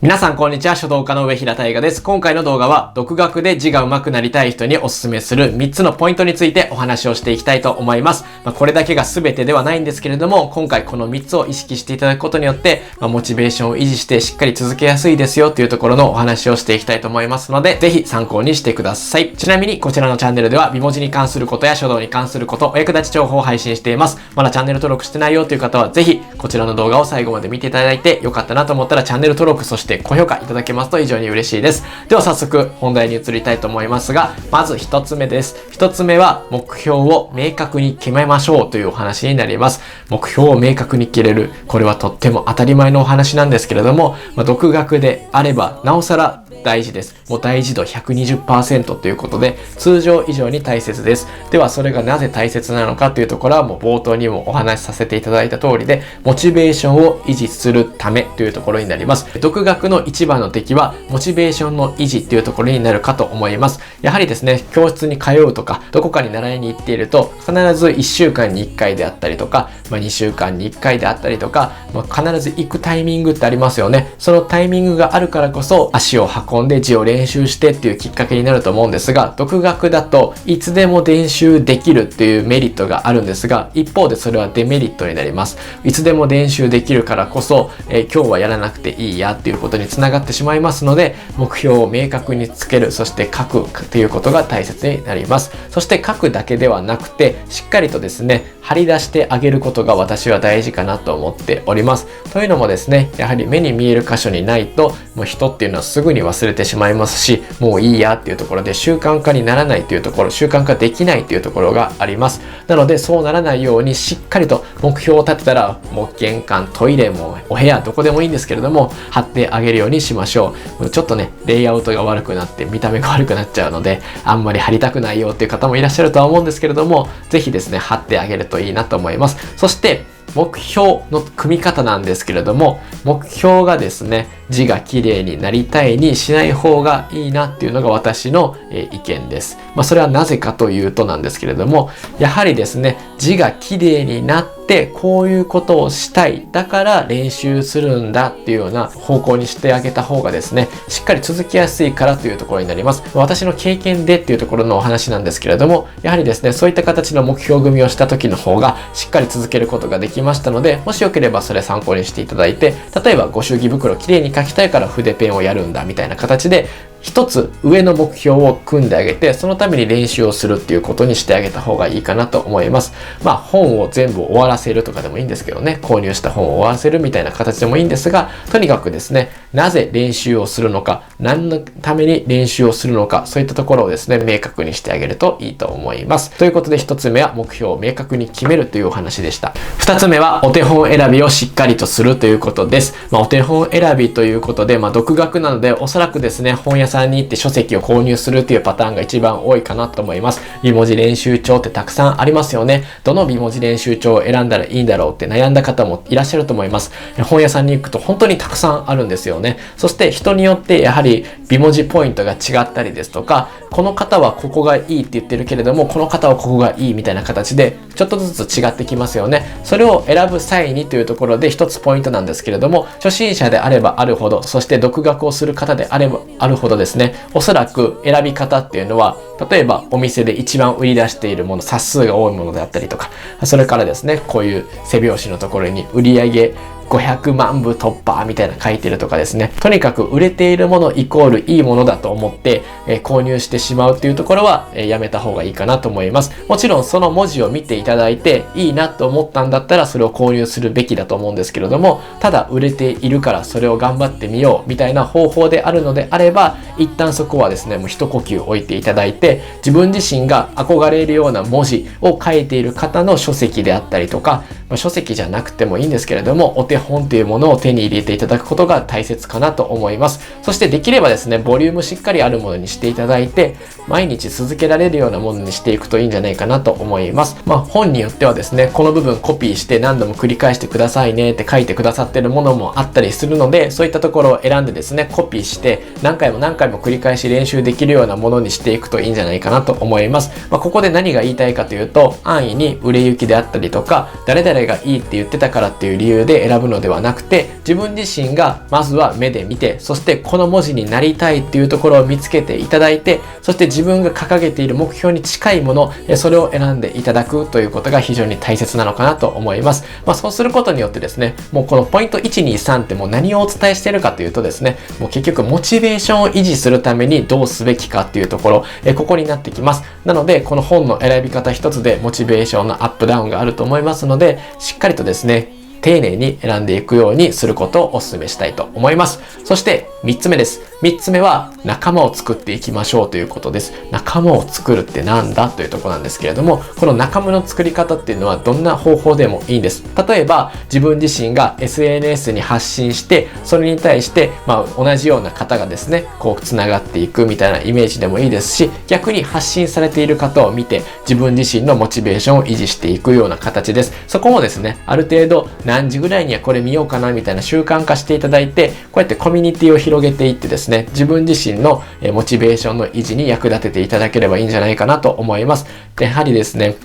皆さんこんにちは、書道家の上平大我です。今回の動画は独学で字が上手くなりたい人におすすめする3つのポイントについてお話をしていきたいと思います。これだけが全てではないんですけれども、今回この3つを意識していただくことによって、モチベーションを維持してしっかり続けやすいですよというところのお話をしていきたいと思いますので、ぜひ参考にしてください。ちなみにこちらのチャンネルでは美文字に関することや書道に関すること、お役立ち情報を配信しています。まだチャンネル登録してないよという方はぜひこちらの動画を最後まで見ていただいて、よかったなと思ったらチャンネル登録、そして高評価いただけますと非常に嬉しいです。では早速本題に移りたいと思いますが、まず1つ目です。1つ目は目標を明確に決めましょうというお話になります。目標を明確に決める。これはとっても当たり前のお話なんですけれども、独学であればなおさら大事です。もう大事度 120% ということで、通常以上に大切です。ではそれがなぜ大切なのかというところはもう冒頭にもお話しさせていただいた通りで、モチベーションを維持するためというところになります。独学の一番の敵はモチベーションの維持っていうところになるかと思います。やはりですね、教室に通うとかどこかに習いに行っていると、必ず1週間に1回であったりとか、2週間に1回であったりとか、必ず行くタイミングってありますよね。そのタイミングがあるからこそ足を運んで字を練習してっていうきっかけになると思うんですが、独学だといつでも練習できるっていうメリットがあるんですが、一方でそれはデメリットになります。いつでも練習できるからこそ、今日はやらなくていいやっていうことにつながってしまいますので、目標を明確につける、そして書くっていうことが大切になります。そして書くだけではなくて、しっかりとですね、張り出してあげることが私は大事かなと思っております。というのもですね、やはり目に見える箇所にないと、もう人っていうのはすぐに忘れてしまいますし、もういいやっていうところで習慣化にならないというところ、習慣化できないというところがあります。なのでそうならないようにしっかりと目標を立てたら、もう玄関、トイレもお部屋どこでもいいんですけれども、貼ってあげるようにしましょう。ちょっとね、レイアウトが悪くなって見た目が悪くなっちゃうので、あんまり貼りたくないよっていう方もいらっしゃるとは思うんですけれども、ぜひですね、貼ってあげるといいなと思います。そして目標の組み方なんですけれども、目標がですね、字が綺麗になりたいにしない方がいいなっていうのが私の意見です。それはなぜかというとなんですけれども、やはりですね、字が綺麗になってこういうことをしたい、だから練習するんだっていうような方向にしてあげた方がですね、しっかり続きやすいからというところになります。私の経験でっていうところのお話なんですけれども、やはりですね、そういった形の目標組みをした時の方がしっかり続けることができましたので、もしよければそれ参考にしていただいて、例えばご祝儀袋きれいに書きたいから筆ペンをやるんだみたいな形で一つ上の目標を組んであげて、そのために練習をするっていうことにしてあげた方がいいかなと思います。本を全部終わらせるとかでもいいんですけどね、購入した本を終わらせるみたいな形でもいいんですが、とにかくですね、なぜ練習をするのか、何のために練習をするのか、そういったところをですね、明確にしてあげるといいと思います。ということで一つ目は目標を明確に決めるというお話でした。二つ目はお手本選びをしっかりとするということです。お手本選びということで、独学なのでおそらくですね、本屋さんに行って書籍を購入するっていうパターンが一番多いかなと思います。美文字練習帳ってたくさんありますよね。どの美文字練習帳を選んだらいいんだろうって悩んだ方もいらっしゃると思います。本屋さんに行くと本当にたくさんあるんですよね。そして人によってやはり美文字ポイントが違ったりですとか、この方はここがいいって言ってるけれども、この方はここがいいみたいな形でちょっとずつ違ってきますよね。それを選ぶ際にというところで一つポイントなんですけれども、初心者であればあるほど、そして独学をする方であればあるほどですね、おそらく選び方っていうのは、例えばお店で一番売り出しているもの、冊数が多いものであったりとか、それからですね、こういう背表紙のところに売上500万部突破みたいな書いてるとかですね、とにかく売れているものイコールいいものだと思って、購入してしまうっていうところは、やめた方がいいかなと思います。もちろんその文字を見ていただいていいなと思ったんだったらそれを購入するべきだと思うんですけれども、ただ売れているからそれを頑張ってみようみたいな方法であるのであれば、一旦そこはですね、もう一呼吸置いていただいて、自分自身が憧れるような文字を書いている方の書籍であったりとか、書籍じゃなくてもいいんですけれども、お手本というものを手に入れていただくことが大切かなと思います。そしてできればですね、ボリュームしっかりあるものにしていただいて、毎日続けられるようなものにしていくといいんじゃないかなと思います。本によってはですね、この部分コピーして何度も繰り返してくださいねって書いてくださってるものもあったりするので、そういったところを選んでですね、コピーして何回も何回も繰り返し練習できるようなものにしていくといいんじゃないかなと思います。ここで何が言いたいかというと、安易に売れ行きであったりとか、誰々がいいって言ってたからっていう理由で選ぶのではなくて、自分自身がまずは目で見て、そしてこの文字になりたいっていうところを見つけていただいて、そして自分が掲げている目標に近いもの、それを選んでいただくということが非常に大切なのかなと思います。そうすることによってですね、もうこのポイント1、2、3ってもう何をお伝えしているかというとですね、もう結局モチベーションを維持するためにどうすべきかっていうところ、ここになってきます。なので、この本の選び方一つでモチベーションのアップダウンがあると思いますので、しっかりとですね、丁寧に選んでいくようにすることをお勧めしたいと思います。そして3つ目です。3つ目は仲間を作っていきましょうということです。仲間を作るってなんだというところなんですけれども、この仲間の作り方っていうのはどんな方法でもいいんです。例えば自分自身が SNS に発信して、それに対して同じような方がですね、こうつながっていくみたいなイメージでもいいですし、逆に発信されている方を見て自分自身のモチベーションを維持していくような形です。そこもですね、ある程度何時ぐらいにはこれ見ようかなみたいな習慣化していただいて、こうやってコミュニティを広げていってですね、自分自身のモチベーションの維持に役立てていただければいいんじゃないかなと思います。で、やはりですね、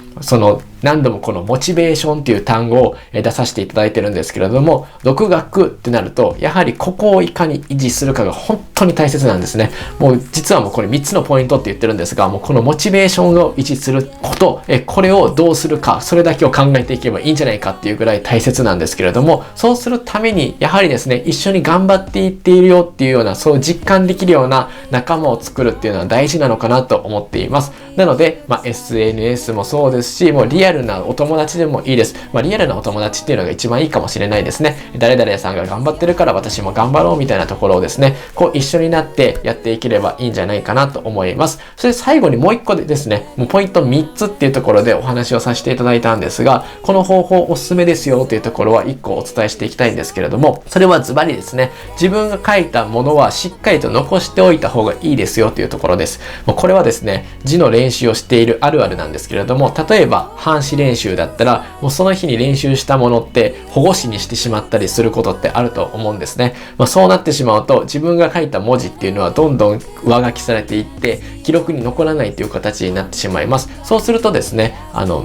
何度もこのモチベーションっていう単語を出させていただいてるんですけれども、独学ってなると、やはりここをいかに維持するかが本当に大切なんですね。もう実はもうこれ3つのポイントって言ってるんですが、もうこのモチベーションを維持すること、これをどうするか、それだけを考えていけばいいんじゃないかっていうぐらい大切なんですけれども、そうするためにやはりですね、一緒に頑張っていっているよっていうような、そう実感できるような仲間を作るっていうのは大事なのかなと思っています。なので、SNS もそうですし、もうリアルなお友達でもいいです。リアルなお友達っていうのが一番いいかもしれないですね。誰々さんが頑張ってるから私も頑張ろうみたいなところをですね、こう一緒になってやっていければいいんじゃないかなと思います。それで最後にもう一個でですね、もうポイント3つっていうところでお話をさせていただいたんですが、この方法おすすめですよというところは1個お伝えしていきたいんですけれども、それはズバリですね、自分が書いたものはしっかりと残しておいた方がいいですよというところです。もうこれはですね、字の練習をしているあるあるなんですけれども、例えば半紙練習だったら、もうその日に練習したものって保護紙にしてしまったりすることってあると思うんですね。そうなってしまうと、自分が書いた文字っていうのはどんどん上書きされていって記録に残らないという形になってしまいます。そうするとですね、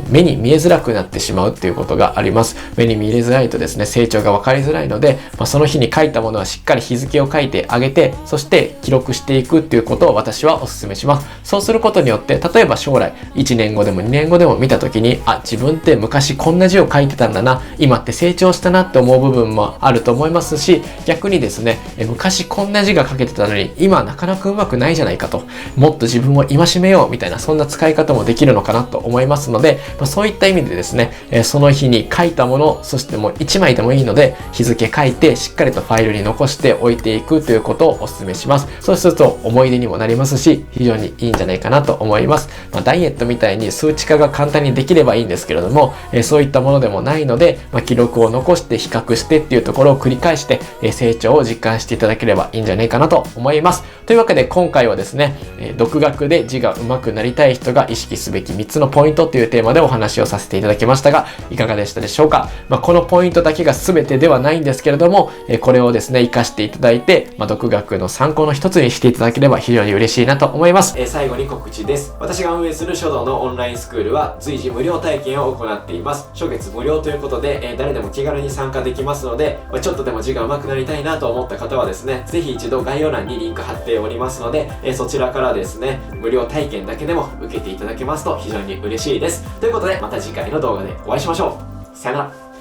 目に見えづらくなってしまうっていうことがあります。目に見えづらいとですね、成長が分かりづらいので、その日に書いたものはしっかり日付を書いてあげて、そして記録していくっていうことを私はお勧めします。そうすることによって、例えば将来1年後でも2年後でも見た時に、自分って昔こんな字を書いてたんだな、今って成長したなって思う部分もあると思いますし、逆にですね、昔こんな字が書けてたのに今なかなかうまくないじゃないかと、もっと自分を戒めようみたいな、そんな使い方もできるのかなと思いますので、そういった意味でですね、その日に書いたもの、そしてもう1枚でもいいので日付書いてしっかりとファイルに残しておいていくということをお勧めします。そうすると思い出にもなりますし、非常にいいんじゃないかなと思います。ダイエットみたいに数値化が簡単にできればいいんですけれども、そういったものでもないので、記録を残して比較してっていうところを繰り返して、成長を実感していただければいいんじゃないかなと思います。というわけで今回はですね、独学で字が上手くなりたい人が意識すべき3つのポイントというテーマでお話をさせていただきましたが、いかがでしたでしょうか。このポイントだけが全てではないんですけれども、これをですね活かしていただいて、独学の参考の一つにしていただければ非常に嬉しいなと思います。最後に告知です。私が運営する書道のオンラインスクールは随時無料体験を行っています。初月無料ということで、誰でも気軽に参加できますので、ちょっとでも字が上手くなりたいなと思った方はですね、ぜひ一度概要欄にリンク貼っておりますので、そちらからですね無料体験だけでも受けていただけますと非常に嬉しいです。ということで、また次回の動画でお会いしましょう。さよなら。